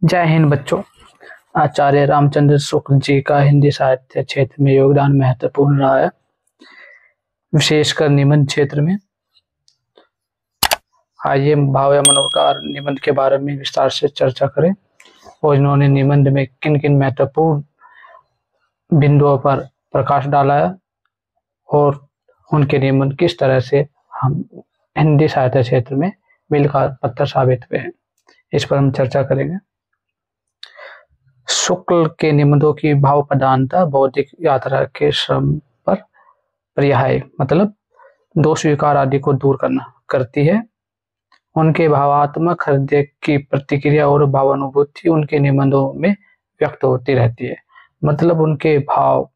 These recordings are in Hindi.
जय हिंद बच्चों। आचार्य रामचंद्र शुक्ल जी का हिंदी साहित्य क्षेत्र में योगदान महत्वपूर्ण रहा है, विशेषकर निबंध क्षेत्र में। आइए भाव या मनोविकार निबंध के बारे में विस्तार से चर्चा करें और इन्होंने निबंध में किन किन महत्वपूर्ण बिंदुओं पर प्रकाश डाला है और उनके निबंध किस तरह से हम हिंदी साहित्य क्षेत्र में मिलकर पत्थर साबित हुए हैं, इस पर हम चर्चा करेंगे। शुक्ल के निबंधों की भाव प्रधानता बौद्धिक यात्रा के श्रम पर पर्याय मतलब दोष स्वीकार आदि को दूर करती है। उनके भावात्मक हृदय की प्रतिक्रिया और भावानुभूति उनके निबंधों में व्यक्त होती रहती है। मतलब उनके भाव,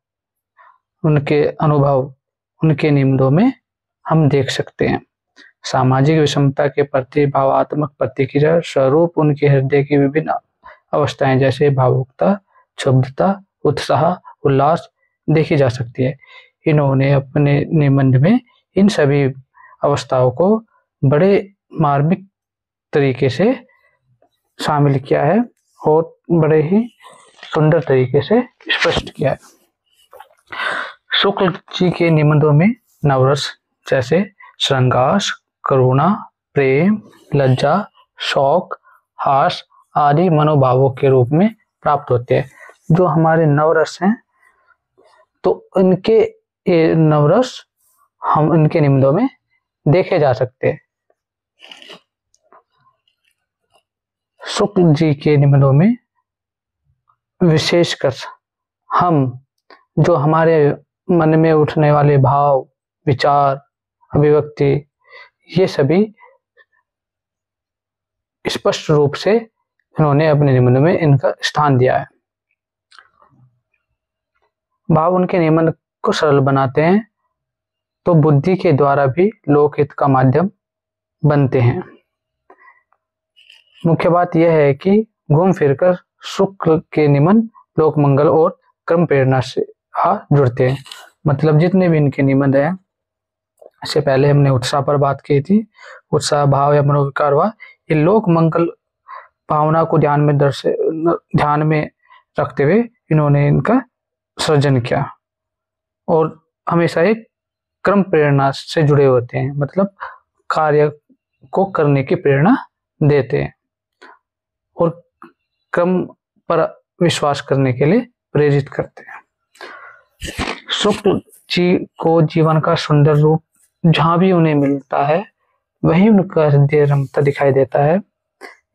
उनके अनुभव उनके निबंधों में हम देख सकते हैं। सामाजिक विषमता के प्रति भावात्मक प्रतिक्रिया स्वरूप उनके हृदय की विभिन्न अवस्थाएं जैसे भावुकता, क्षुब्धता, उत्साह, उल्लास देखी जा सकती है। इन्होंने अपने निबंध में इन सभी अवस्थाओं को बड़े मार्मिक तरीके से शामिल किया है और बड़े ही सुंदर तरीके से स्पष्ट किया है। शुक्ल जी के निबंधों में नवरस जैसे श्रृंगार, करुणा, प्रेम, लज्जा, शौक, हास आदि मनोभावों के रूप में प्राप्त होते हैं। जो हमारे नवरस हैं तो इनके नवरस हम इनके निबंधों में देखे जा सकते हैं। शुक्ल जी के निबंधों में विशेषकर हम जो हमारे मन में उठने वाले भाव, विचार, अभिव्यक्ति ये सभी स्पष्ट रूप से इन्होंने अपने निबंध में इनका स्थान दिया है। भाव उनके निबंध को सरल बनाते हैं तो बुद्धि के द्वारा भी लोकहित का माध्यम बनते हैं। मुख्य बात यह है कि घूम फिरकर शुक्ल के निबंध लोक मंगल और क्रम प्रेरणा से जुड़ते हैं। मतलब जितने भी इनके निबंध हैं, इससे पहले हमने उत्साह पर बात की थी। उत्साह भाव या मनोविकार हुआ, ये लोक मंगल भावना को ध्यान में रखते हुए इन्होंने इनका सृजन किया और हमेशा एक क्रम प्रेरणा से जुड़े होते हैं। मतलब कार्य को करने की प्रेरणा देते हैं और क्रम पर विश्वास करने के लिए प्रेरित करते हैं। शुक्ल जी को जीवन का सुंदर रूप जहां भी उन्हें मिलता है वहीं उनका हृदय रमता दिखाई देता है।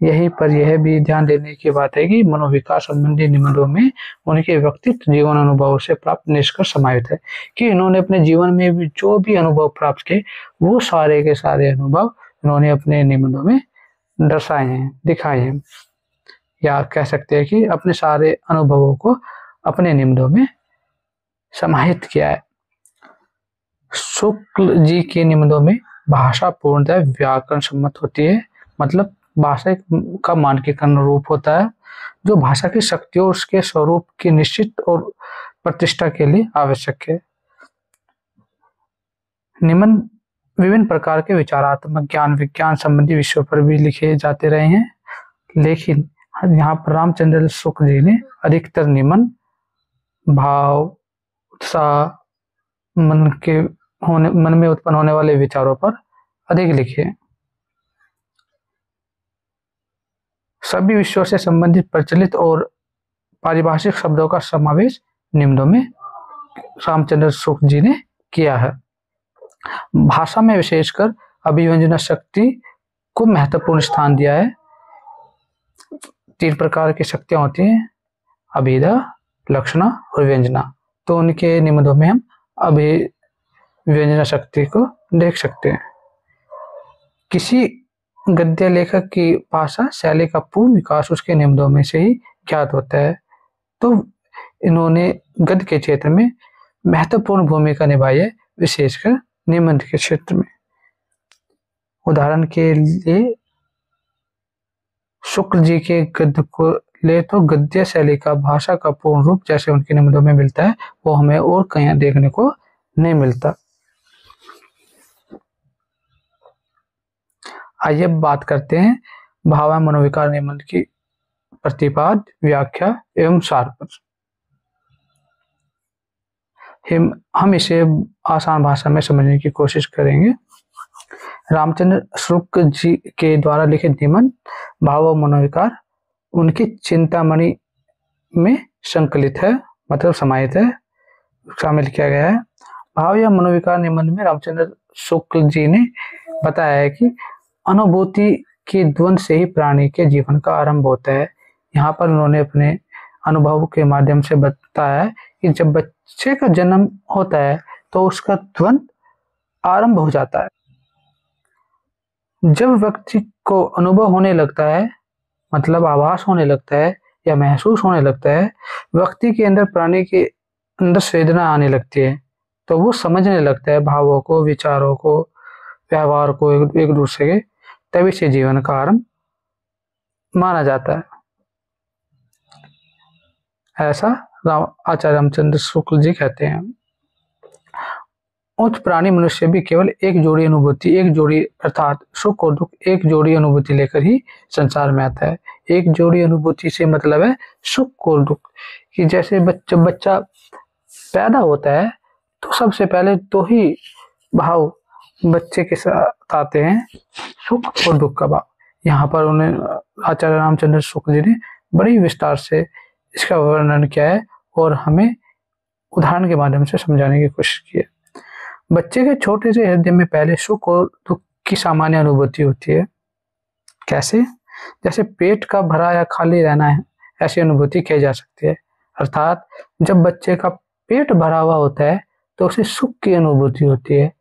यहीं पर यह भी ध्यान देने की बात है कि मनोविकास संबंधी निबंधों में उनके व्यक्तित्व जीवन अनुभव से प्राप्त निष्कर्ष समाहित है कि इन्होंने अपने जीवन में भी जो भी अनुभव प्राप्त किए वो सारे के सारे अनुभव इन्होंने अपने निबंधों में दर्शाए हैं, दिखाए हैं, या कह सकते हैं कि अपने सारे अनुभवों को अपने निबंधों में समाहित किया है। शुक्ल जी के निबंधों में भाषा पूर्णतः व्याकरण सम्मत होती है। मतलब भाषा का मानकीकरण रूप होता है जो भाषा की शक्ति और उसके स्वरूप की निश्चित और प्रतिष्ठा के लिए आवश्यक है। निबंध विभिन्न प्रकार के विचारात्मक ज्ञान विज्ञान संबंधी विषयों पर भी लिखे जाते रहे हैं, लेकिन यहाँ पर रामचंद्र शुक्ल जी ने अधिकतर निबंध भाव, उत्साह, मन में उत्पन्न होने वाले विचारों पर अधिक लिखे। सभी विषयों से संबंधित प्रचलित और पारिभाषिक शब्दों का समावेश निबंधों में रामचंद्र शुक्ल जी ने किया है। भाषा में विशेषकर अभिव्यंजना शक्ति को महत्वपूर्ण स्थान दिया है। 3 प्रकार की शक्तियां होती हैं, अभिधा, लक्षणा और व्यंजना। तो उनके निबंधों में हम अभिव्यंजना शक्ति को देख सकते हैं। किसी गद्य लेखक की भाषा शैली का पूर्ण विकास उसके निबंधों में से ही ज्ञात होता है। तो इन्होंने गद्य के क्षेत्र में महत्वपूर्ण भूमिका निभाई है, विशेषकर निबंध के क्षेत्र में। उदाहरण के लिए शुक्ल जी के गद्य को ले तो गद्य शैली का भाषा का पूर्ण रूप जैसे उनके निबंधों में मिलता है वो हमें और कहीं देखने को नहीं मिलता। आइए बात करते हैं भाव मनोविकार निबंध की प्रतिपाद, व्याख्या एवं सार पर। हम इसे आसान भाषा में समझने की कोशिश करेंगे। रामचंद्र शुक्ल जी के द्वारा लिखित निबंध भाव और मनोविकार उनकी चिंतामणि में संकलित है, मतलब समाहित है, शामिल किया गया है। भाव या मनोविकार निबंध में रामचंद्र शुक्ल जी ने बताया है कि अनुभूति के द्वंद से ही प्राणी के जीवन का आरंभ होता है। यहाँ पर उन्होंने अपने अनुभव के माध्यम से बताया है कि जब बच्चे का जन्म होता है तो उसका द्वंद आरंभ हो जाता है। जब व्यक्ति को अनुभव होने लगता है, मतलब आभास होने लगता है या महसूस होने लगता है, व्यक्ति के अंदर, प्राणी के अंदर संवेदना आने लगती है, तो वो समझने लगता है भावों को, विचारों को, व्यवहार को एक दूसरे के, तभी से जीवन का आरंभ माना जाता है। ऐसा आचार्य रामचंद्र शुक्ल जी कहते हैं। उच्च प्राणी मनुष्य भी केवल एक जोड़ी अनुभूति, एक जोड़ी अर्थात सुख और दुख, एक जोड़ी अनुभूति लेकर ही संसार में आता है। एक जोड़ी अनुभूति से मतलब है सुख और दुख, कि जैसे बच्चा पैदा होता है तो सबसे पहले दो ही भाव बच्चे के साथ आते हैं, सुख और दुख का भाव। यहाँ पर उन्हें आचार्य रामचंद्र शुक्ल जी ने बड़ी विस्तार से इसका वर्णन किया है और हमें उदाहरण के माध्यम से समझाने की कोशिश की है। बच्चे के छोटे से हृदय में पहले सुख और दुख की सामान्य अनुभूति होती है। कैसे? जैसे पेट का भरा या खाली रहना है, ऐसी अनुभूति की जा सकती है। अर्थात जब बच्चे का पेट भरा हुआ होता है तो उसे सुख की अनुभूति होती है,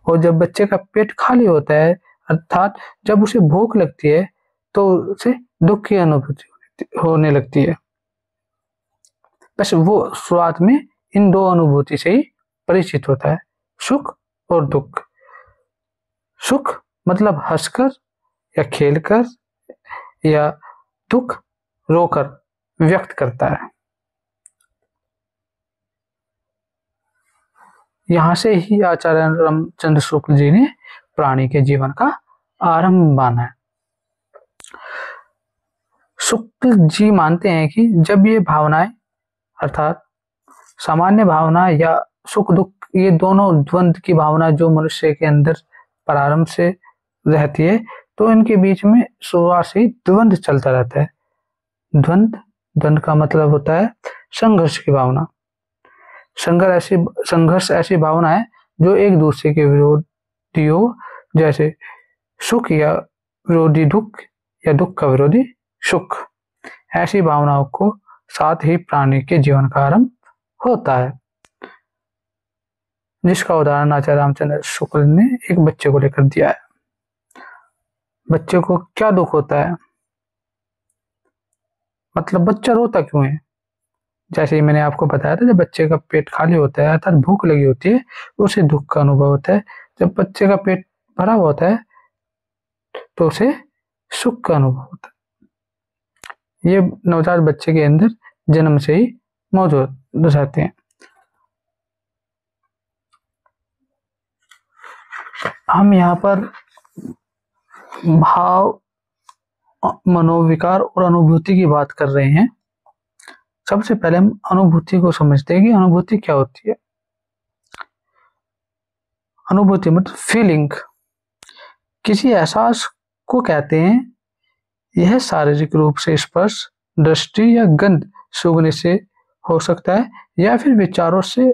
और जब बच्चे का पेट खाली होता है, अर्थात जब उसे भूख लगती है, तो उसे दुख की अनुभूति होने लगती है। बस वो शुरुआत में इन दो अनुभूति से ही परिचित होता है, सुख और दुख। सुख मतलब हंसकर या खेलकर, या दुख रोकर व्यक्त करता है। यहाँ से ही आचार्य रामचंद्र शुक्ल जी ने प्राणी के जीवन का आरंभ माना है। शुक्ल जी मानते हैं कि जब ये भावनाएं, अर्थात सामान्य भावना या सुख दुख, ये दोनों द्वंद की भावना जो मनुष्य के अंदर प्रारंभ से रहती है, तो इनके बीच में शुरुआत से ही द्वंद चलता रहता है। द्वंद का मतलब होता है संघर्ष की भावना। संघर्ष ऐसी भावना है जो एक दूसरे के विरोधी हो, जैसे सुख या विरोधी दुख या दुख का विरोधी सुख। ऐसी भावनाओं को साथ ही प्राणी के जीवन का आरंभ होता है, जिसका उदाहरण आचार्य रामचंद्र शुक्ल ने एक बच्चे को लेकर दिया है। बच्चे को क्या दुख होता है, मतलब बच्चा रोता क्यों है? जैसे ही मैंने आपको बताया था, जब बच्चे का पेट खाली होता है अर्थात भूख लगी होती है, उसे दुख का अनुभव होता है। जब बच्चे का पेट भरा हुआ होता है तो उसे सुख का अनुभव होता है। ये नवजात बच्चे के अंदर जन्म से ही मौजूद रहते हैं। हम यहाँ पर भाव, मनोविकार और अनुभूति की बात कर रहे हैं। सबसे पहले हम अनुभूति को समझते हैं कि अनुभूति क्या होती है। अनुभूति मतलब फीलिंग, किसी एहसास को कहते हैं। यह शारीरिक रूप से स्पर्श, दृष्टि या गंध सूंघने से हो सकता है, या फिर विचारों से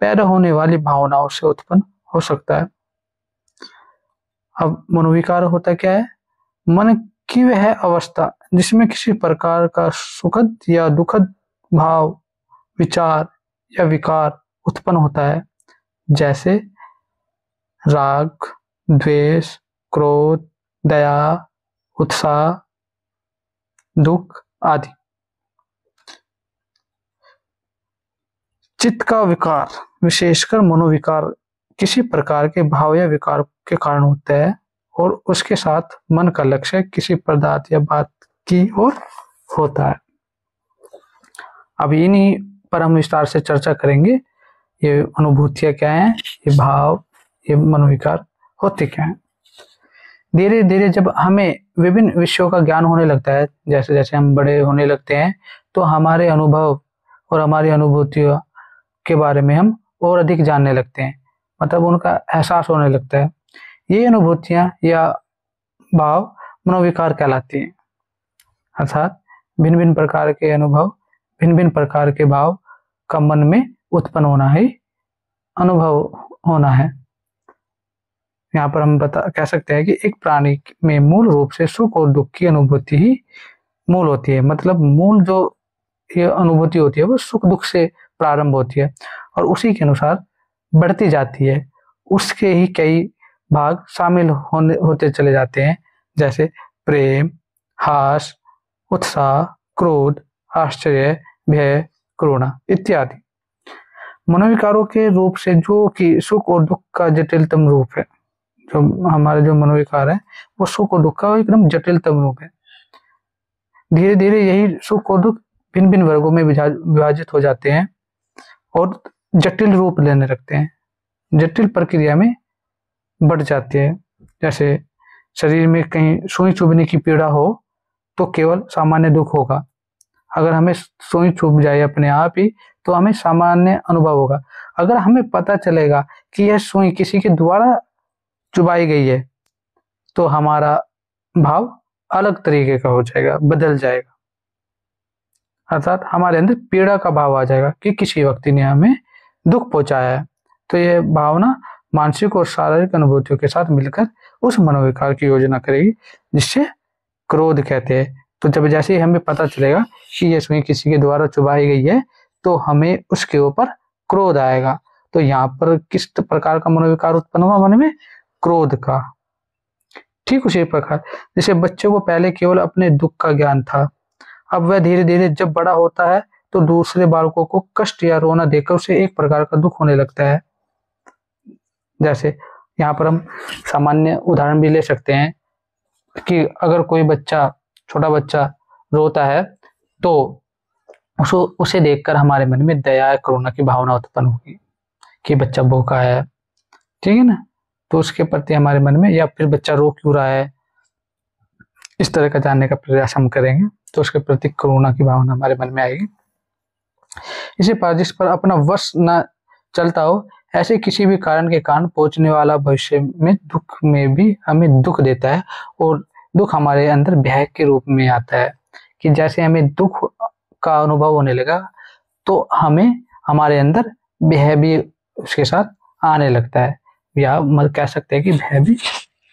पैदा होने वाली भावनाओं से उत्पन्न हो सकता है। अब मनोविकार होता क्या है? मन की वह अवस्था जिसमें किसी प्रकार का सुखद या दुखद भाव, विचार या विकार उत्पन्न होता है, जैसे राग, द्वेष, क्रोध, दया, उत्साह, दुख आदि। चित्त का विकार, विशेषकर मनोविकार, किसी प्रकार के भाव या विकार के कारण होता है, और उसके साथ मन का लक्ष्य किसी पदार्थ या बात की ओर होता है। अब इन्हीं पर हम विस्तार से चर्चा करेंगे। ये अनुभूतियां क्या हैं, ये भाव, ये मनोविकार होते क्या हैं। धीरे धीरे जब हमें विभिन्न विषयों का ज्ञान होने लगता है, जैसे जैसे हम बड़े होने लगते हैं, तो हमारे अनुभव और हमारी अनुभूतियों के बारे में हम और अधिक जानने लगते हैं, मतलब उनका एहसास होने लगता है। ये अनुभूतियां या भाव मनोविकार कहलाती हैं। अर्थात भिन्न भिन्न प्रकार के अनुभव, भिन्न भिन्न प्रकार के भाव का मन में उत्पन्न होना ही अनुभव होना है। यहाँ पर हम कह सकते हैं कि एक प्राणी में मूल रूप से सुख और दुख की अनुभूति ही मूल होती है। मतलब मूल जो ये अनुभूति होती है वो सुख दुख से प्रारंभ होती है और उसी के अनुसार बढ़ती जाती है। उसके ही कई भाग शामिल होते चले जाते हैं, जैसे प्रेम, हास, उत्साह, क्रोध, आश्चर्य, भय, करुणा इत्यादि। मनोविकारों के रूप से जो कि सुख और दुख का जटिलतम रूप है, जो हमारे जो मनोविकार है वो सुख और दुख का एकदम जटिलतम रूप है। धीरे धीरे यही सुख और दुख भिन्न भिन्न वर्गों में विभाजित हो जाते हैं और जटिल रूप लेने लगते हैं, जटिल प्रक्रिया में बढ़ जाते हैं। जैसे शरीर में कहीं सुई चुभने की पीड़ा हो तो केवल सामान्य दुख होगा। अगर हमें सुई चुभ जाए अपने आप ही तो हमें सामान्य अनुभव होगा। अगर हमें पता चलेगा कि यह सुई किसी के द्वारा चुभाई गई है तो हमारा भाव अलग तरीके का हो जाएगा, बदल जाएगा। अर्थात हमारे अंदर पीड़ा का भाव आ जाएगा कि किसी व्यक्ति ने हमें दुख पहुंचाया है। तो यह भावना मानसिक और शारीरिक अनुभूतियों के साथ मिलकर उस मनोविकार की योजना करेगी, जिससे क्रोध कहते हैं। तो जब जैसे ही हमें पता चलेगा कि यह सुई किसी के द्वारा चुभाई गई है तो हमें उसके ऊपर क्रोध आएगा। तो यहाँ पर किस प्रकार का मनोविकार उत्पन्न हुआ मन में? क्रोध का। ठीक उसी प्रकार जैसे बच्चे को पहले केवल अपने दुख का ज्ञान था, अब वह धीरे धीरे जब बड़ा होता है तो दूसरे बालकों को कष्ट या रोना देकर उसे एक प्रकार का दुख होने लगता है। जैसे यहाँ पर हम सामान्य उदाहरण भी ले सकते हैं कि अगर कोई बच्चा, छोटा बच्चा रोता है तो उसे देखकर हमारे मन में दया या करुणा की भावना उत्पन्न होगी कि बच्चा भूखा है, ठीक है ना, तो उसके प्रति हमारे मन में, या फिर बच्चा रो क्यों रहा है, इस तरह का जानने का प्रयास हम करेंगे तो उसके प्रति करुणा की भावना हमारे मन में आएगी। इसी पर जिस पर अपना वश न चलता हो, ऐसे किसी भी कारण के कारण पहुंचने वाला भविष्य में दुख में भी हमें दुख देता है और दुख हमारे अंदर भय के रूप में आता है कि जैसे हमें दुख का अनुभव होने लगा तो हमें हमारे अंदर भय भी उसके साथ आने लगता है, या कह सकते हैं कि भय भी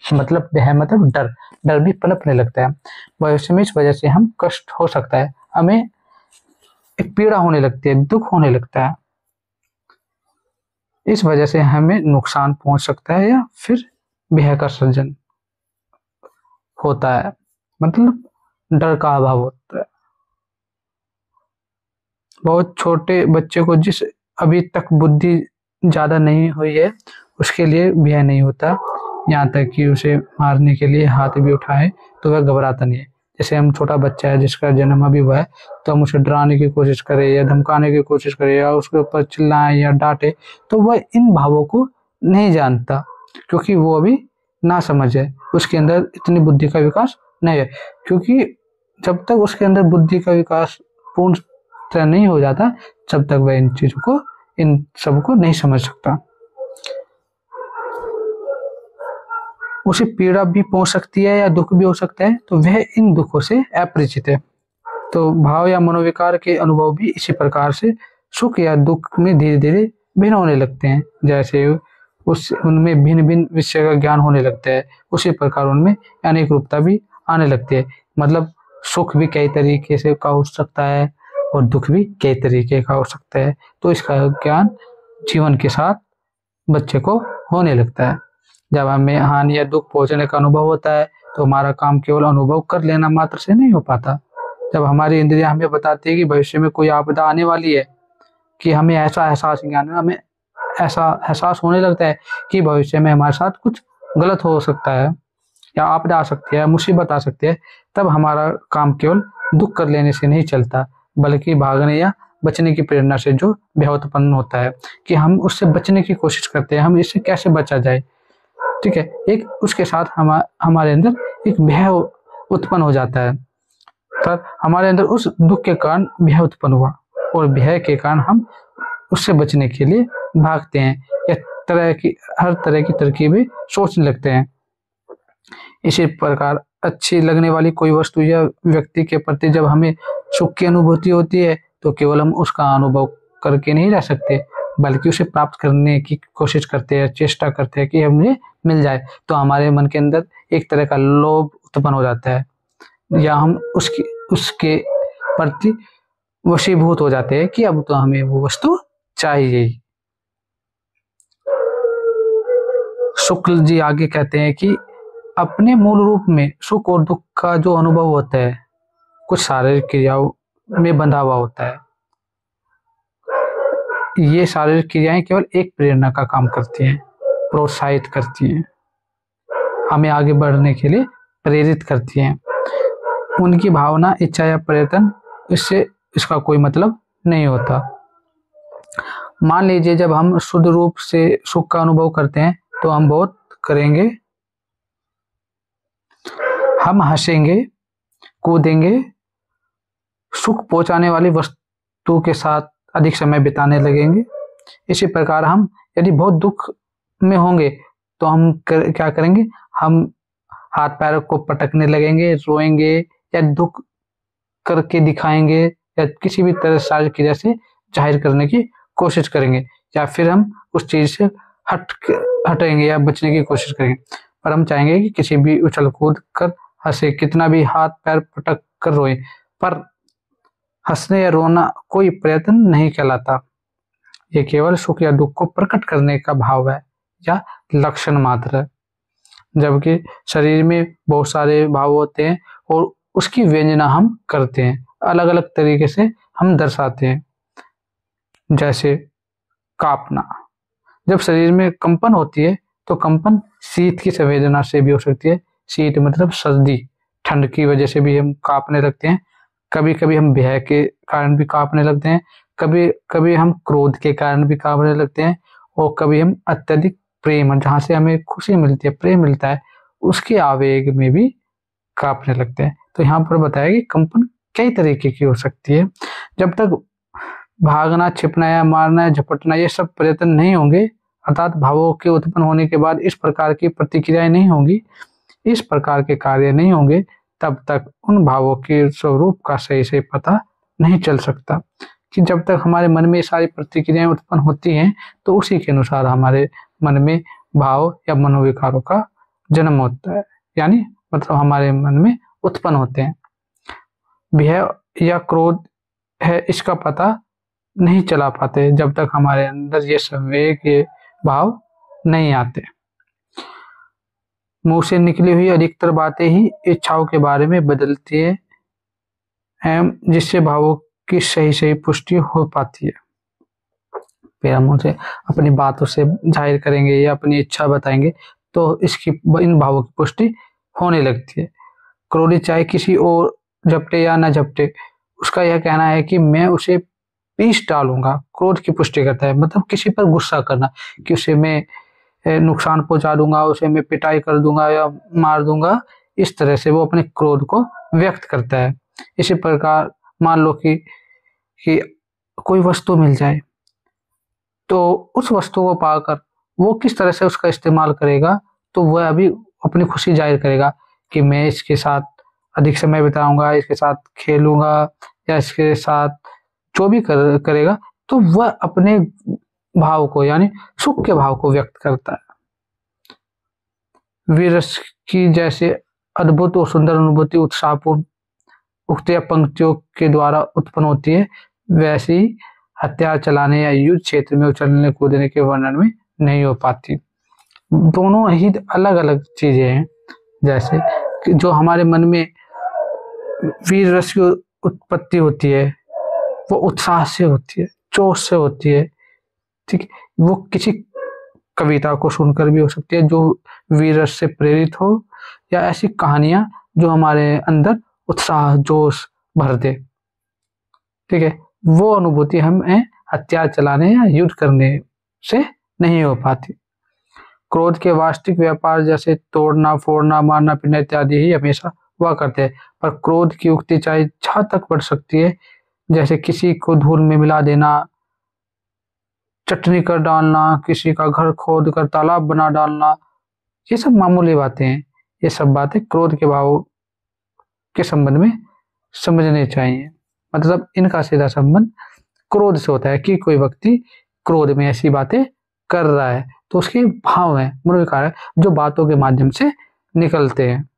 मतलब डर, डर भी पनपने लगता है भविष्य में। इस वजह से हम कष्ट हो सकता है, हमें एक पीड़ा होने लगती है, दुख होने लगता है। इस वजह से हमें नुकसान पहुंच सकता है या फिर भय का सर्जन होता है, मतलब डर का अभाव होता है। बहुत छोटे बच्चे को जिस अभी तक बुद्धि ज्यादा नहीं हुई है उसके लिए भय नहीं होता, यहाँ तक कि उसे मारने के लिए हाथ भी उठाए तो वह घबराता नहीं है। जैसे हम छोटा बच्चा है जिसका जन्म अभी हुआ है तो हम उसे डराने की कोशिश करें या धमकाने की कोशिश करें या उसके ऊपर चिल्लाएं या डांटे तो वह इन भावों को नहीं जानता, क्योंकि वो अभी ना समझ है, उसके अंदर इतनी बुद्धि का विकास नहीं है। क्योंकि जब तक उसके अंदर बुद्धि का विकास पूर्ण तरह नहीं हो जाता तब तक वह इन चीजों को, इन सबको नहीं समझ सकता। उसे पीड़ा भी पहुंच सकती है या दुख भी हो सकता है, तो वह इन दुखों से अपरिचित है। तो भाव या मनोविकार के अनुभव भी इसी प्रकार से सुख या दुख में धीरे धीरे भिन्न होने लगते हैं। जैसे उनमें भिन्न भिन्न विषय का ज्ञान होने लगता है, उसी प्रकार उनमें अनेक रूपता भी आने लगती है। मतलब सुख भी कई तरीके से का हो सकता है और दुख भी कई तरीके का हो सकता है। तो इसका ज्ञान जीवन के साथ बच्चे को होने लगता है। जब हमें हानि या दुख पहुंचने का अनुभव होता है तो हमारा काम केवल अनुभव कर लेना मात्र से नहीं हो पाता। जब हमारी इंद्रियां हमें बताती है कि भविष्य में कोई आपदा आने वाली है, कि हमें ऐसा एहसास ज्ञान में हमें ऐसा एहसास होने लगता है कि भविष्य में हमारे साथ कुछ गलत हो सकता है या आपदा आ सकती है, मुसीबत आ सकती है, तब हमारा काम केवल दुख कर लेने से नहीं चलता, बल्कि भागने या बचने की प्रेरणा से जो भय उत्पन्न होता है कि हम उससे बचने की कोशिश करते हैं, हम इससे कैसे बचा जाए। ठीक है, एक उसके साथ हमारे अंदर एक भय उत्पन्न हो जाता है। पर हमारे अंदर उस दुख के कारण भय उत्पन्न हुआ और भय के कारण हम उससे बचने के लिए भागते हैं या हर तरह की तरकीबें सोचने लगते हैं। इसी प्रकार अच्छी लगने वाली कोई वस्तु या व्यक्ति के प्रति जब हमें सुख की अनुभूति होती है तो केवल हम उसका अनुभव करके नहीं रह सकते, बल्कि उसे प्राप्त करने की कोशिश करते हैं, चेष्टा करते हैं कि हमें मिल जाए। तो हमारे मन के अंदर एक तरह का लोभ उत्पन्न हो जाता है या हम उसके प्रति वशीभूत हो जाते हैं कि अब तो हमें वो वस्तु चाहिए। शुक्ल जी आगे कहते हैं कि अपने मूल रूप में सुख और दुख का जो अनुभव होता है कुछ शारीरिक क्रियाओं में बंधा हुआ होता है। ये शारीरिक क्रियाएं केवल एक प्रेरणा का काम करती हैं, प्रोत्साहित करती हैं, हमें आगे बढ़ने के लिए प्रेरित करती हैं। उनकी भावना, इच्छा या प्रयत्न इससे इसका कोई मतलब नहीं होता। मान लीजिए जब हम शुद्ध रूप से सुख का अनुभव करते हैं तो हम बहुत करेंगे, हम हंसेंगे, कूदेंगे, सुख पहुंचाने वाली वस्तु के साथ अधिक समय बिताने लगेंगे। इसी प्रकार हम यदि बहुत दुख में होंगे तो हम क्या करेंगे, हम हाथ पैर को पटकने लगेंगे, रोएंगे या दुख करके दिखाएंगे या किसी भी तरह शारीरिक क्रिया से जाहिर करने की कोशिश करेंगे, या फिर हम उस चीज से हटेंगे या बचने की कोशिश करेंगे। पर हम चाहेंगे कि किसी भी उछल कूद कर हंसे, कितना भी हाथ पैर पटक कर रोए, पर हंसने या रोना कोई प्रयत्न नहीं कहलाता। ये केवल सुख या दुख को प्रकट करने का भाव है या लक्षण मात्र है। जबकि शरीर में बहुत सारे भाव होते हैं और उसकी व्यंजना हम करते हैं, अलग अलग तरीके से हम दर्शाते हैं। जैसे कांपना, जब शरीर में कंपन होती है तो कंपन शीत की संवेदना से भी हो सकती है। शीत मतलब सर्दी, ठंड की वजह से भी हम कांपने लगते हैं। कभी कभी हम भय के कारण भी कांपने लगते हैं, कभी कभी हम क्रोध के कारण भी कांपने लगते हैं, और कभी हम अत्यधिक प्रेम, जहाँ से हमें खुशी मिलती है, प्रेम मिलता है, उसके आवेग में भी कांपने लगते हैं। तो यहाँ पर बताया कि कंपन कई तरीके की हो सकती है। जब तक भागना, छिपना या मारना या झपटना ये सब प्रयत्न नहीं होंगे, अर्थात भावों के उत्पन्न होने के बाद इस प्रकार की प्रतिक्रियाएं नहीं होंगी, इस प्रकार के कार्य नहीं होंगे, तब तक उन भावों के स्वरूप का सही से पता नहीं चल सकता। कि जब तक हमारे मन में सारी प्रतिक्रियाएं उत्पन्न होती हैं तो उसी के अनुसार हमारे मन में भाव या मनोविकारों का जन्म होता है, यानी मतलब हमारे मन में उत्पन्न होते हैं। भय या क्रोध है, इसका पता नहीं चला पाते जब तक हमारे अंदर ये संवेग, ये भाव नहीं आते। मुंह से निकली हुई अधिकतर बातें ही इच्छाओं के बारे में बदलती है, जिससे भावों की सही सही पुष्टि हो पाती है। फिर हम उनसे अपनी बातों से जाहिर करेंगे या अपनी इच्छा बताएंगे तो इन भावों की पुष्टि होने लगती है। क्रोधी चाहे किसी और झपटे या न झपटे, उसका यह कहना है कि मैं उसे पीस डालूंगा, क्रोध की पुष्टि करता है। मतलब किसी पर गुस्सा करना कि उसे मैं नुकसान पहुंचा दूंगा, उसे मैं पिटाई कर दूंगा या मार दूंगा, इस तरह से वो अपने क्रोध को व्यक्त करता है। इसी प्रकार मान लो कि कोई वस्तु मिल जाए तो उस वस्तु को पाकर वो किस तरह से उसका इस्तेमाल करेगा, तो वह अभी अपनी खुशी जाहिर करेगा कि मैं इसके साथ अधिक समय बिताऊंगा, इसके साथ खेलूंगा या इसके साथ जो भी करेगा, तो वह अपने भाव को यानी सुख के भाव को व्यक्त करता है। वीर रस की जैसे अद्भुत और सुंदर अनुभूति उत्साहपूर्ण उक्त या पंक्तियों के द्वारा उत्पन्न होती है, वैसी हथियार चलाने या युद्ध क्षेत्र में उछलने कूदने के वर्णन में नहीं हो पाती। दोनों ही अलग अलग चीजें हैं। जैसे जो हमारे मन में वीर रस की उत्पत्ति होती है वो उत्साह से होती है, जोश से होती है, ठीक। वो किसी कविता को सुनकर भी हो सकती है जो वीर रस से प्रेरित हो, या ऐसी कहानियां जो हमारे अंदर उत्साह, जोश भर दे, ठीक है। वो अनुभूति हमें हथियार चलाने या युद्ध करने से नहीं हो पाती। क्रोध के वास्तविक व्यापार जैसे तोड़ना, फोड़ना, मारना पीटना इत्यादि ही हमेशा हुआ करते हैं, पर क्रोध की उक्ति चाहे जहां तक बढ़ सकती है, जैसे किसी को धूल में मिला देना, चटनी कर डालना, किसी का घर खोद कर तालाब बना डालना, ये सब मामूली बातें हैं। ये सब बातें क्रोध के भाव के संबंध में समझनी चाहिए। मतलब इनका सीधा संबंध क्रोध से होता है कि कोई व्यक्ति क्रोध में ऐसी बातें कर रहा है, तो उसके भाव है, मनोविकार है, जो बातों के माध्यम से निकलते हैं।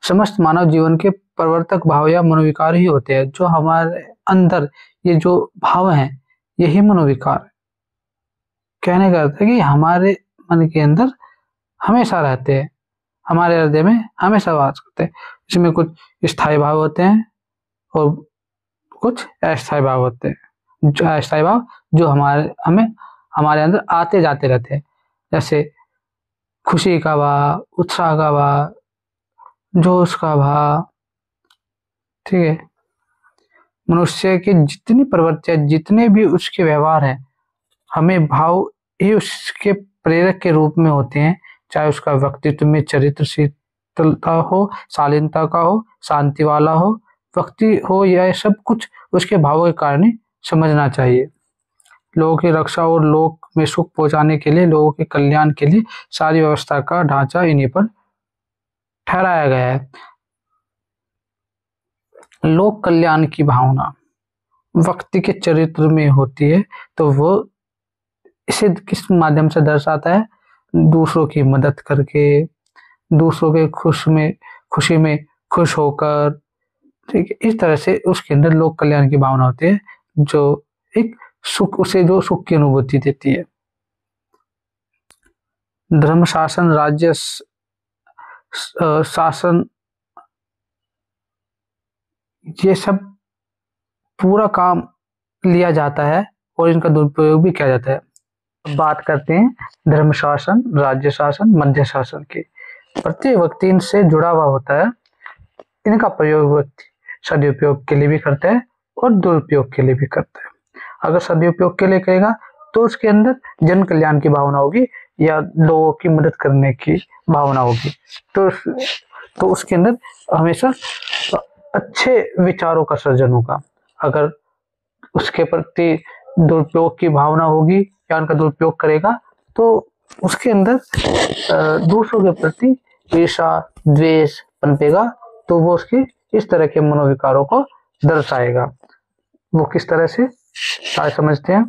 समस्त मानव जीवन के प्रवर्तक भाव या मनोविकार ही होते हैं, जो हमारे अंदर ये जो भाव हैं, यही मनोविकार है। कहने का अर्थ है कि हमारे मन के अंदर हमेशा रहते हैं, हमारे हृदय में हमेशा वास करते हैं। इसमें कुछ स्थायी भाव होते हैं और कुछ अस्थायी भाव होते हैं। जो अस्थायी भाव जो हमारे अंदर आते जाते रहते हैं, जैसे खुशी का भाव, उत्साह का भाव, जोश का भाव। ठीक है, मनुष्य की जितनी प्रवृत्तियां, जितने भी उसके व्यवहार हैं, हमें भाव ही उसके प्रेरक के रूप में होते हैं। चाहे उसका व्यक्तित्व में चरित्रशीलता हो, शालीनता का हो, शांति वाला हो, व्यक्ति हो, यह सब कुछ उसके भावों के कारण ही समझना चाहिए। लोगों की रक्षा और लोक में सुख पहुंचाने के लिए, लोगों के कल्याण के लिए सारी व्यवस्था का ढांचा इन्हीं पर ठहराया गया है। लोक कल्याण की भावना व्यक्ति के चरित्र में होती है, तो वो इसे किस माध्यम से दर्शाता है? दूसरों की मदद करके, दूसरों के खुशी में खुश होकर। ठीक है, इस तरह से उसके अंदर लोक कल्याण की भावना होती है, जो एक सुख, उसे जो सुख की अनुभूति देती है। धर्म शासन, राज्य शासन, ये सब पूरा काम लिया जाता है और इनका दुरुपयोग भी किया जाता है। बात करते हैं धर्म शासन, राज्य शासन, मध्य शासन की। प्रत्येक व्यक्ति इनसे जुड़ा हुआ होता है। इनका प्रयोग व्यक्ति सदुपयोग के लिए भी करता है और दुरुपयोग के लिए भी करता है। अगर सदुपयोग के लिए करेगा तो उसके अंदर जन कल्याण की भावना होगी या लोगों की मदद करने की भावना होगी, तो उसके अंदर हमेशा अच्छे विचारों का सृजन होगा। अगर उसके प्रति दुरुपयोग की भावना होगी या उनका दुरुपयोग करेगा, तो उसके अंदर दूसरों के प्रति ईर्ष्या, द्वेष पनपेगा, तो वो उसके इस तरह के मनोविकारों को दर्शाएगा। वो किस तरह से आगे समझते हैं।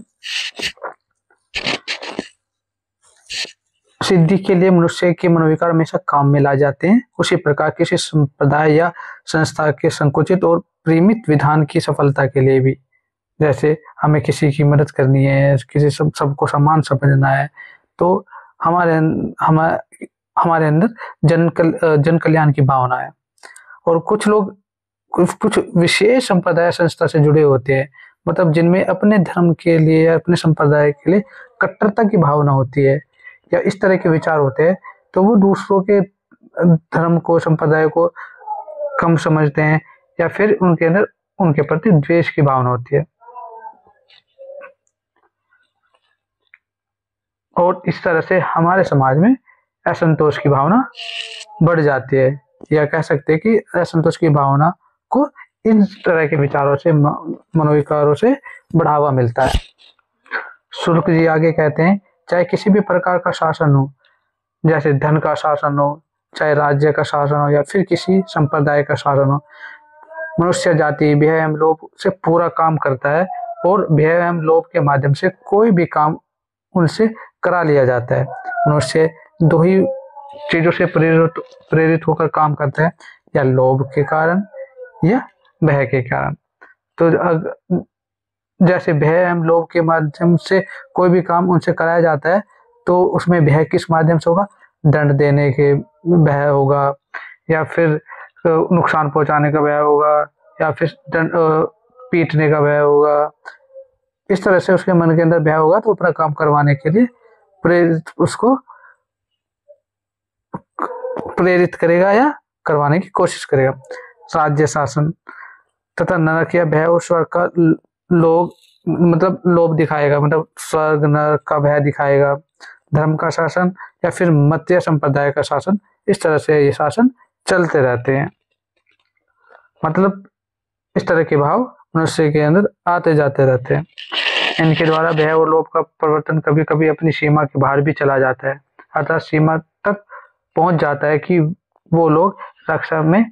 सिद्धि के लिए मनुष्य के मनोविकार हमेशा काम में लाए जाते हैं। उसी प्रकार किसी संप्रदाय या संस्था के संकुचित और परिमित विधान की सफलता के लिए भी, जैसे हमें किसी की मदद करनी है, किसी सबको समान समझना है, तो हमारे अंदर जन कल्याण की भावना है। और कुछ लोग कुछ विशेष संप्रदाय संस्था से जुड़े होते हैं, मतलब जिनमें अपने धर्म के लिए या अपने संप्रदाय के लिए कट्टरता की भावना होती है या इस तरह के विचार होते हैं, तो वो दूसरों के धर्म को, संप्रदाय को कम समझते हैं या फिर उनके अंदर उनके प्रति द्वेष की भावना होती है। और इस तरह से हमारे समाज में असंतोष की भावना बढ़ जाती है, या कह सकते हैं कि असंतोष की भावना को इन तरह के विचारों से, मनोविकारों से बढ़ावा मिलता है। शुक्ल जी आगे कहते हैं, चाहे किसी भी प्रकार का शासन हो, जैसे धन का शासन हो, चाहे राज्य का शासन हो या फिर किसी संप्रदाय का शासन हो, मनुष्य जाति भय एवं लोभ से पूरा काम करता है और भय एवं लोभ के माध्यम से कोई भी काम उनसे करा लिया जाता है। मनुष्य दो ही चीजों से प्रेरित होकर काम करता है, या लोभ के कारण या भय के कारण। तो जैसे भय एवं लोभ के माध्यम से कोई भी काम उनसे कराया जाता है, तो उसमें भय किस माध्यम से होगा? दंड देने के भय होगा, या फिर नुकसान पहुंचाने का भय होगा, या फिर पीटने का भय होगा। इस तरह से उसके मन के अंदर भय होगा, तो अपना काम करवाने के लिए उसको प्रेरित करेगा या करवाने की कोशिश करेगा। राज्य शासन तथा नरक या भय और स्वर्ग का लोभ दिखाएगा, मतलब स्वर्ग नरक का भय दिखाएगा। धर्म का शासन या फिर मतीय संप्रदाय का शासन, इस तरह से ये शासन चलते रहते हैं। मतलब इस तरह के भाव मनुष्य के अंदर आते जाते रहते हैं। इनके द्वारा भय और लोभ का परिवर्तन कभी कभी अपनी सीमा के बाहर भी चला जाता है, अर्थात सीमा तक पहुंच जाता है कि वो लोग रक्षा में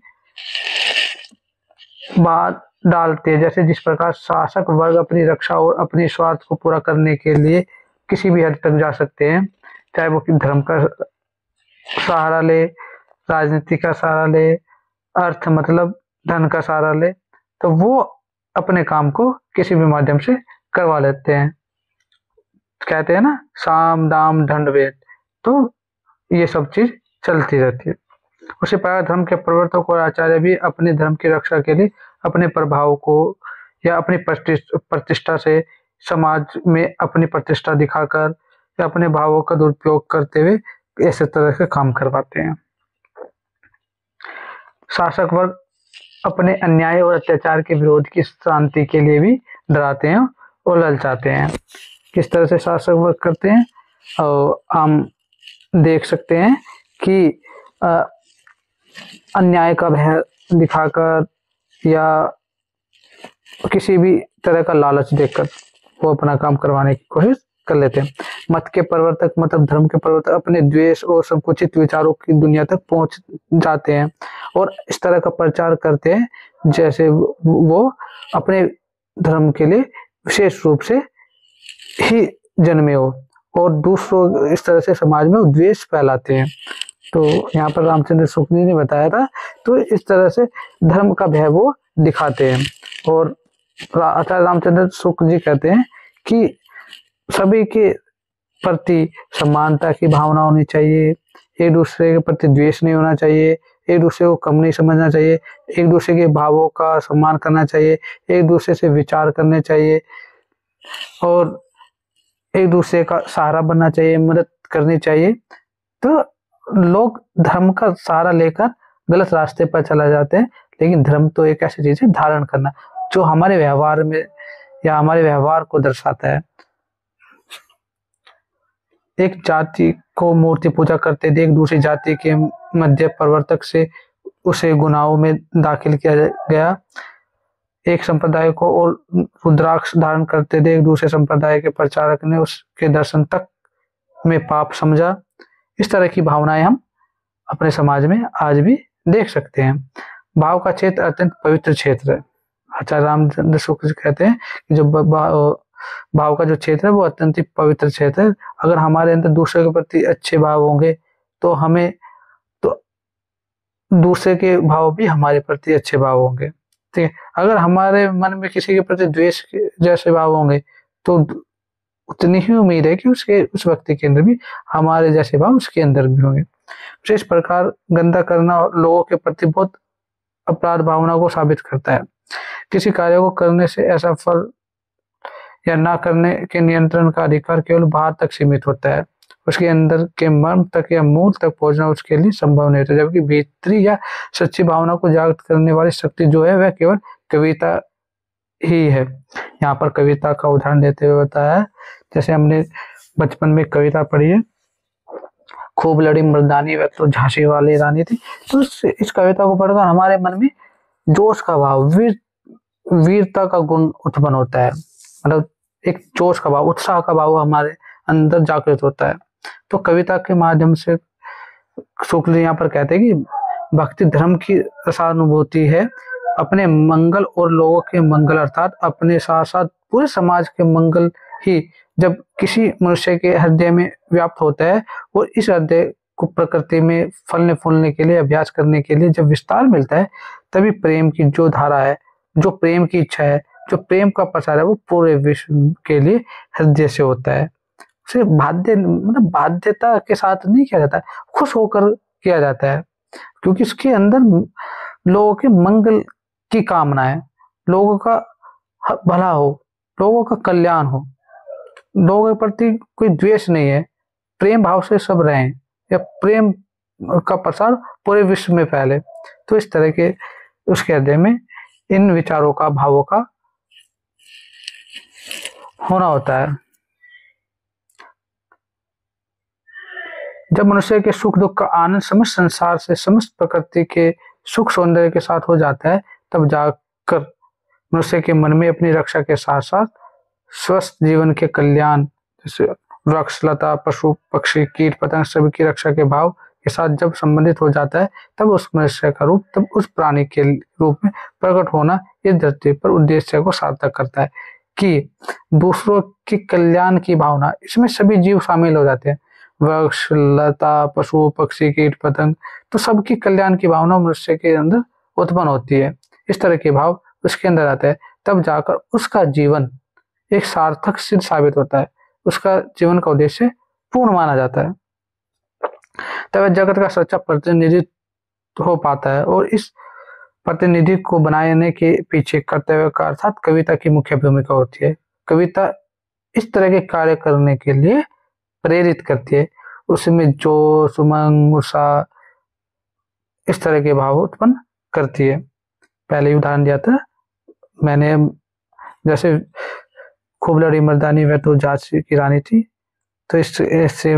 बात डालते हैं। जैसे जिस प्रकार शासक वर्ग अपनी रक्षा और अपने स्वार्थ को पूरा करने के लिए किसी भी हद तक जा सकते हैं, चाहे वो धर्म का सहारा ले, राजनीति का सहारा ले, अर्थ मतलब धन का सहारा ले, तो वो अपने काम को किसी भी माध्यम से करवा लेते हैं। कहते हैं ना, साम दाम दंड भेद, तो ये सब चीज चलती रहती है। उसी प्रकार धर्म के प्रवर्तक और आचार्य भी अपने धर्म की रक्षा के लिए अपने प्रभाव को या अपनी प्रतिष्ठा से समाज में अपनी प्रतिष्ठा दिखाकर या अपने भावों का दुरुपयोग करते हुए ऐसे तरह के काम करवाते हैं। शासक वर्ग अपने अन्याय और अत्याचार के विरोध की शांति के लिए भी डराते हैं और ललचाते हैं। किस तरह से शासक वर्ग करते हैं, और हम देख सकते हैं कि अन्याय का भय दिखाकर या किसी भी तरह का लालच देकर वो अपना काम करवाने की कोशिश कर लेते हैं। मत के प्रवर्तक मतलब धर्म के प्रवर्तक अपने द्वेष और संकुचित विचारों की दुनिया तक पहुंच जाते हैं और इस तरह का प्रचार करते हैं जैसे वो अपने धर्म के लिए विशेष रूप से ही जन्मे हो, और दूसरों इस तरह से समाज में द्वेष फैलाते हैं। तो यहाँ पर रामचंद्र शुक्ल जी ने बताया था, तो इस तरह से धर्म का भय वो दिखाते हैं। और आचार्य रामचंद्र शुक्ल जी कहते हैं कि सभी के प्रति समानता की भावना होनी चाहिए, एक दूसरे के प्रति द्वेष नहीं होना चाहिए, एक दूसरे को कम नहीं समझना चाहिए, एक दूसरे के भावों का सम्मान करना चाहिए, एक दूसरे से विचार करने चाहिए और एक दूसरे का सहारा बनना चाहिए, मदद करनी चाहिए। तो लोग धर्म का सहारा लेकर गलत रास्ते पर चला जाते हैं, लेकिन धर्म तो एक ऐसी चीज है धारण करना जो हमारे व्यवहार में या हमारे व्यवहार को दर्शाता है। एक जाति को मूर्ति पूजा करते देख दूसरी जाति के मध्य प्रवर्तक से उसे गुनाहों में दाखिल किया गया। एक संप्रदाय को और रुद्राक्ष धारण करते देख दूसरे संप्रदाय के प्रचारक ने उसके दर्शन तक में पाप समझा। इस तरह की भावनाएं हम अपने समाज में आज भी देख सकते हैं। भाव का क्षेत्र अत्यंत पवित्र क्षेत्र है। आचार्य रामचंद्र शुक्ल कहते हैं कि जो भाव का जो क्षेत्र है वो अत्यंत ही पवित्र क्षेत्र है। अगर हमारे अंदर दूसरे के प्रति अच्छे भाव होंगे तो हमें तो दूसरे के भाव भी हमारे प्रति अच्छे भाव होंगे। ठीक है, अगर हमारे मन में किसी के प्रति द्वेष के जैसे भाव होंगे तो उतनी ही उम्मीद है कि उस व्यक्ति के अंदर भी हमारे जैसे भाव उसके अंदर भी होंगे। इस प्रकार गंदा करना लोगों के प्रति बहुत अपराध भावना को साबित करता है। किसी कार्य को करने से ऐसा फल या ना करने के नियंत्रण का अधिकार केवल बाहर तक सीमित होता है, उसके अंदर के मर्म तक या मूल तक पहुंचना उसके लिए संभव नहीं होता। जबकि भीतरी या सच्ची भावना को जागृत करने वाली शक्ति जो है वह केवल कविता ही है। यहाँ पर कविता का उदाहरण देते हुए बताया है, जैसे हमने बचपन में कविता पढ़ी है, खूब लड़ी मर्दानी वह तो झांसी वाली रानी थी। तो इस कविता को पढ़कर हमारे मन में जोश का भाव, वीरता का गुण उत्पन्न होता है, मतलब एक जोश का भाव, उत्साह का भाव हमारे अंदर जागृत होता है। तो कविता के माध्यम से शुक्ल जी यहाँ पर कहते हैं कि भक्ति धर्म की रसानुभूति है, अपने मंगल और लोगों के मंगल अर्थात अपने साथ साथ पूरे समाज के मंगल ही जब किसी मनुष्य के हृदय में व्याप्त होता है और इस हृदय को प्रकृति में फलने फूलने के लिए अभ्यास करने के लिए जब विस्तार मिलता है, तभी प्रेम की जो धारा है, जो प्रेम की इच्छा है, जो प्रेम का प्रसार है वो पूरे विश्व के लिए हृदय से होता है। उसे मतलब बाध्यता के साथ नहीं किया जाता है, खुश होकर किया जाता है, क्योंकि उसके अंदर लोगों के मंगल की कामना है, लोगों का भला हो, लोगों का कल्याण हो, लोगों के प्रति कोई द्वेष नहीं है, प्रेम भाव से सब रहें या प्रेम का प्रसार पूरे विश्व में फैले। तो इस तरह के उसके हृदय में इन विचारों का, भावों का होना होता है। जब मनुष्य के सुख दुख का आनंद समस्त संसार से, समस्त प्रकृति के सुख सौंदर्य के साथ हो जाता है, तब जाकर मनुष्य के मन में अपनी रक्षा के साथ साथ स्वस्थ जीवन के कल्याण, जैसे वृक्ष लता पशु पक्षी कीट पतंग सभी की रक्षा के भाव के साथ जब संबंधित हो जाता है, तब उस मनुष्य का रूप, तब उस प्राणी के रूप में प्रकट होना इस धरती पर उद्देश्य को सार्थक करता है कि दूसरों के कल्याण की भावना, इसमें सभी जीव शामिल हो जाते हैं, वृक्ष लता पशु पक्षी कीट पतंग, तो सबकी कल्याण की भावना मनुष्य के अंदर उत्पन्न होती है। इस तरह के भाव उसके अंदर आता है, तब जाकर उसका जीवन एक सार्थक सिद्ध साबित होता है, उसका जीवन का उद्देश्य पूर्ण माना जाता है, तब जगत का सच्चा प्रतिनिधित्व हो पाता है। और इस प्रतिनिधि को बनाने के पीछे कर्तव्य का अर्थात कविता की मुख्य भूमिका होती है। कविता इस तरह के कार्य करने के लिए प्रेरित करती है, उसमें जोश उमंग उत्साह इस तरह के भाव उत्पन्न करती है। पहले ही उदाहरण दिया था मैंने, जैसे खूब लड़ी मर्दानी वह तो झांसी की रानी थी, तो इससे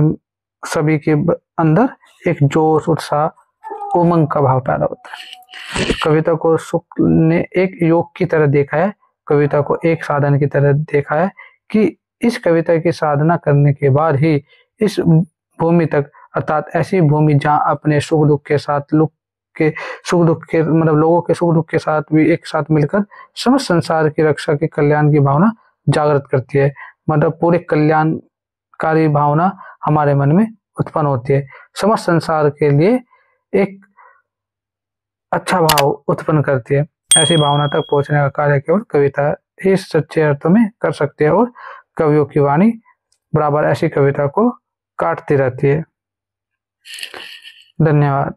सभी के अंदर एक जोश उत्साह उमंग का भाव पैदा होता है। कविता को शुक्ल ने एक योग की तरह देखा है, कविता को एक साधन की तरह देखा है कि इस कविता की साधना करने के बाद ही इस भूमि तक, अर्थात ऐसी भूमि जहाँ अपने सुख दुख के साथ लोगों के सुख दुख के साथ भी एक साथ मिलकर समस्त संसार की रक्षा के कल्याण की भावना जागृत करती है, मतलब पूरे कल्याणकारी भावना हमारे मन में उत्पन्न होती है, समस्त संसार के लिए एक अच्छा भाव उत्पन्न करती है। ऐसी भावना तक पहुंचने का कार्य केवल कविता ही सच्चे अर्थों में कर सकती है, और कवियों की वाणी बराबर ऐसी कविता को काटती रहती है। धन्यवाद।